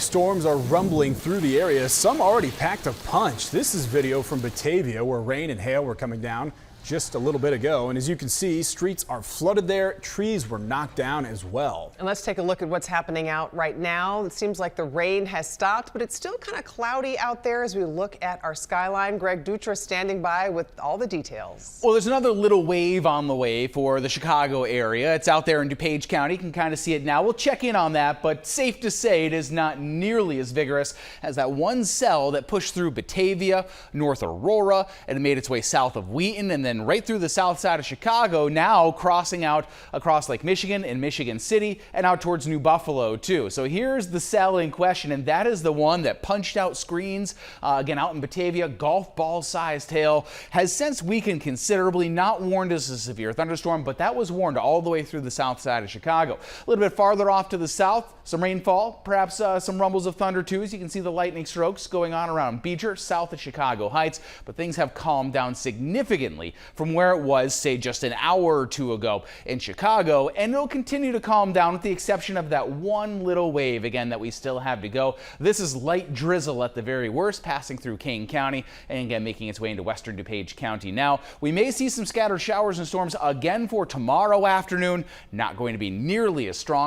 Storms are rumbling through the area. Some already packed a punch. This is video from Batavia where rain and hail were coming down just a little bit ago. And as you can see, streets are flooded there. Trees were knocked down as well. And let's take a look at what's happening out right now. It seems like the rain has stopped, but it's still kind of cloudy out there as we look at our skyline. Greg Dutra standing by with all the details. Well, there's another little wave on the way for the Chicago area. It's out there in DuPage County. You can kind of see it now. We'll check in on that, but safe to say it is not nearly as vigorous as that one cell that pushed through Batavia, North Aurora, and it made its way south of Wheaton and then right through the south side of Chicago, now crossing out across Lake Michigan and Michigan City and out towards New Buffalo too. So here's the cell in question, and that is the one that punched out screens again out in Batavia. Golf ball sized hail has since weakened considerably, not warned as a severe thunderstorm, but that was warned all the way through the south side of Chicago. A little bit farther off to the south, some rainfall, perhaps some rumbles of thunder too, as you can see the lightning strokes going on around Beecher, south of Chicago Heights, but things have calmed down significantly from where it was, say, just an hour or two ago in Chicago, and it'll continue to calm down with the exception of that one little wave, again, that we still have to go. This is light drizzle at the very worst, passing through Kane County and again making its way into western DuPage County. Now, we may see some scattered showers and storms again for tomorrow afternoon, not going to be nearly as strong.